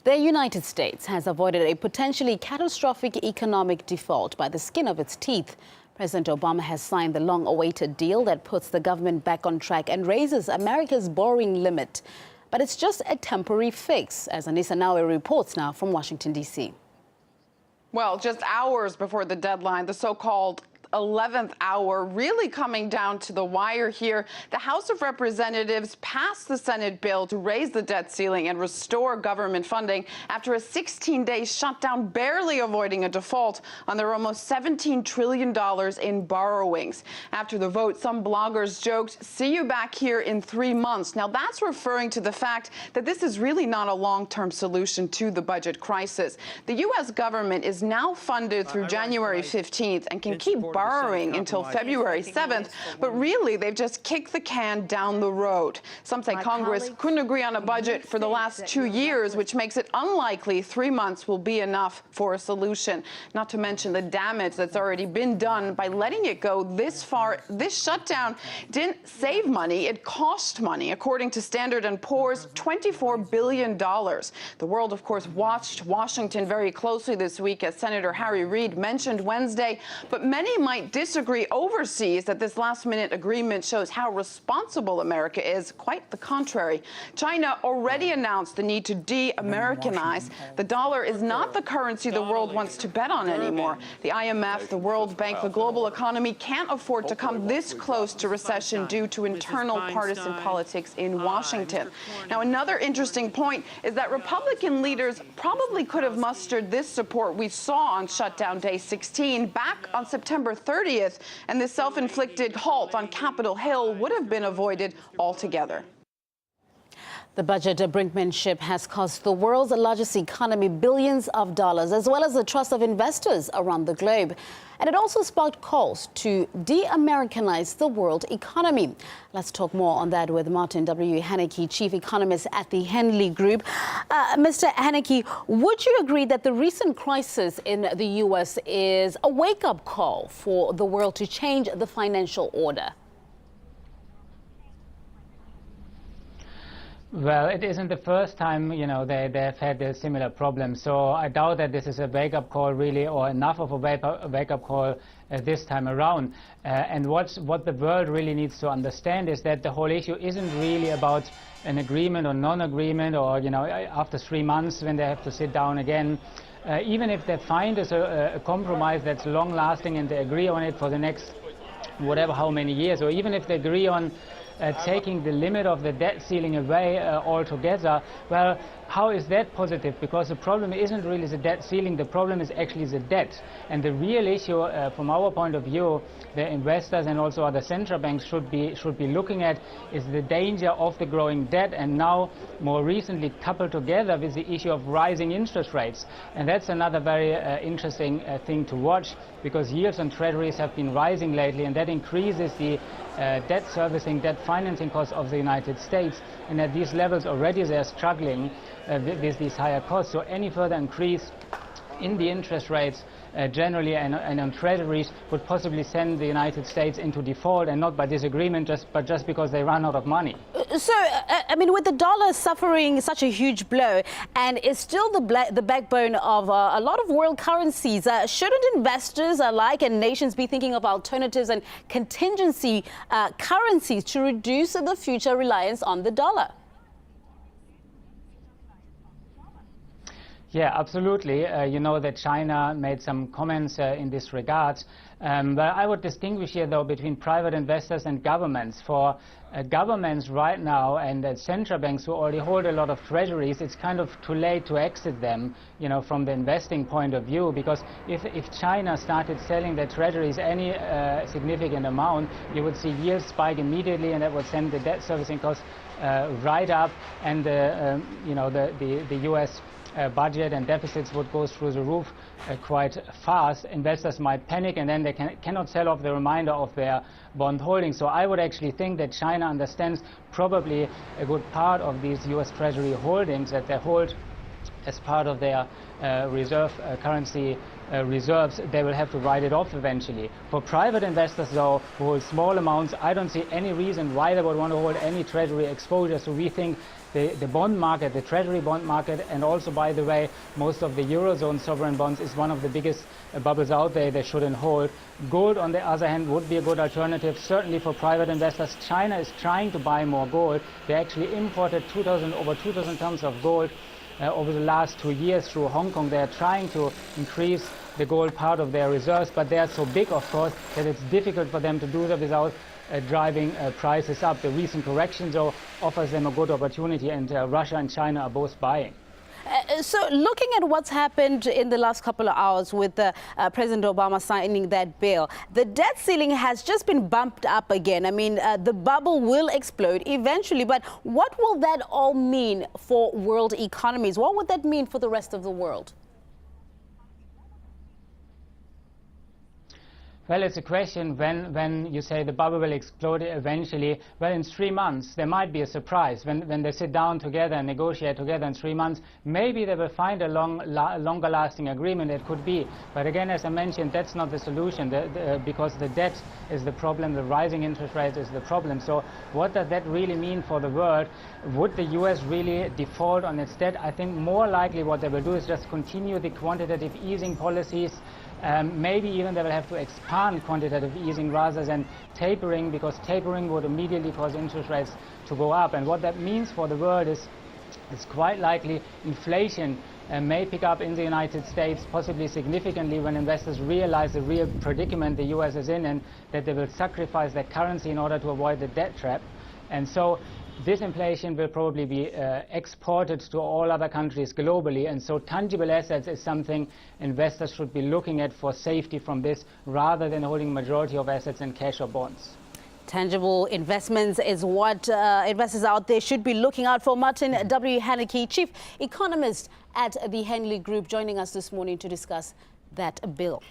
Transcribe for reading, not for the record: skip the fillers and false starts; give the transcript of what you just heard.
The United States has avoided a potentially catastrophic economic default by the skin of its teeth. President Obama has signed the long-awaited deal that puts the government back on track and raises America's borrowing limit. But it's just a temporary fix, as Anissa Nawe reports now from Washington, D.C. Well, just hours before the deadline, the so-called 11th hour really coming down to the wire here. The House of Representatives passed the Senate bill to raise the debt ceiling and restore government funding after a 16-day shutdown, barely avoiding a default on their almost $17 trillion in borrowings. After the vote, some bloggers joked, "See you back here in 3 months." Now, that's referring to the fact that this is really not a long-term solution to the budget crisis. The U.S. government is now funded through January 15th and can keep borrowing until February 7th, but really they've just kicked the can down the road. Some say Congress couldn't agree on a budget for the last 2 years, which makes it unlikely 3 months will be enough for a solution. Not to mention the damage that's already been done by letting it go this far. This shutdown didn't save money, it cost money. According to Standard & Poor's, $24 billion. The world, of course, watched Washington very closely this week, as Senator Harry Reid mentioned Wednesday, but many might disagree overseas that this last-minute agreement shows how responsible America is. Quite the contrary. China already announced the need to de-Americanize. The dollar is not the currency the world wants to bet on anymore. The IMF, the World Bank, the global economy can't afford to come this close to recession due to internal partisan politics in Washington. Now, another interesting point is that Republican leaders probably could have mustered this support we saw on shutdown day 16 back on September 30th, and this self-inflicted halt on Capitol Hill would have been avoided altogether. The budget brinkmanship has cost the world's largest economy billions of dollars, as well as the trust of investors around the globe. And it also sparked calls to de-Americanize the world economy. Let's talk more on that with Martin W. Haneke, chief economist at the Henley Group. Mr. Haneke, would you agree that the recent crisis in the U.S. is a wake-up call for the world to change the financial order? Well, it isn't the first time, they've had a similar problem. So I doubt that this is a wake-up call, really, or enough of a wake-up call this time around. And what the world really needs to understand is that the whole issue isn't really about an agreement or non-agreement, or, after 3 months when they have to sit down again. Even if they find a compromise that's long-lasting and they agree on it for the next whatever, how many years, or even if they agree on taking the limit of the debt ceiling away altogether, well, how is that positive? Because the problem isn't really the debt ceiling, the problem is actually the debt. And the real issue, from our point of view, the investors and also other central banks should be looking at is the danger of the growing debt, and now more recently coupled together with the issue of rising interest rates. And that's another very interesting thing to watch, because yields on treasuries have been rising lately, and that increases the debt servicing, debt financing costs of the United States. And at these levels already they're struggling with these higher costs. So any further increase in the interest rates generally and on treasuries would possibly send the United States into default, and not by disagreement, but just because they run out of money. So, I mean, with the dollar suffering such a huge blow, and it's still the backbone of a lot of world currencies, shouldn't investors alike and nations be thinking of alternatives and contingency currencies to reduce the future reliance on the dollar? Yeah, absolutely. You know that China made some comments in this regard. But I would distinguish here, though, between private investors and governments. For governments right now and central banks who already hold a lot of treasuries, it's kind of too late to exit them, from the investing point of view. Because if China started selling their treasuries any significant amount, you would see yields spike immediately, and that would send the debt servicing costs right up, and the U.S. Budget and deficits would go through the roof quite fast. Investors might panic, and then they cannot sell off the remainder of their bond holdings. So I would actually think that China understands probably a good part of these U.S. Treasury holdings that they hold as part of their currency reserves, they will have to write it off eventually. For private investors, though, who hold small amounts, I don't see any reason why they would want to hold any treasury exposure. So we think the bond market, the treasury bond market, and also, by the way, most of the Eurozone sovereign bonds is one of the biggest bubbles out there they shouldn't hold. Gold, on the other hand, would be a good alternative, certainly for private investors. China is trying to buy more gold. They actually imported over 2,000 tons of gold over the last 2 years through Hong Kong. They are trying to increase the gold part of their reserves, but they are so big, of course, that it's difficult for them to do that without driving prices up. The recent correction, though, offers them a good opportunity, and Russia and China are both buying. So looking at what's happened in the last couple of hours with President Obama signing that bill, the debt ceiling has just been bumped up again. I mean, the bubble will explode eventually, but what will that all mean for world economies? What would that mean for the rest of the world? Well, it's a question when you say the bubble will explode eventually. Well, in 3 months, there might be a surprise. When they sit down together and negotiate together in 3 months, maybe they will find a longer lasting agreement. It could be. But again, as I mentioned, that's not the solution because the debt is the problem, the rising interest rates is the problem. So what does that really mean for the world? Would the US really default on its debt? I think more likely what they will do is just continue the quantitative easing policies. Maybe even they will have to expand quantitative easing rather than tapering, because tapering would immediately cause interest rates to go up. And what that means for the world is it's quite likely inflation may pick up in the United States, possibly significantly, when investors realize the real predicament the US is in and that they will sacrifice their currency in order to avoid the debt trap. And so this inflation will probably be exported to all other countries globally, and so tangible assets is something investors should be looking at for safety from this, rather than holding majority of assets in cash or bonds. Tangible investments is what investors out there should be looking out for. Martin W. Haneke, Chief Economist at the Henley Group, joining us this morning to discuss that bill.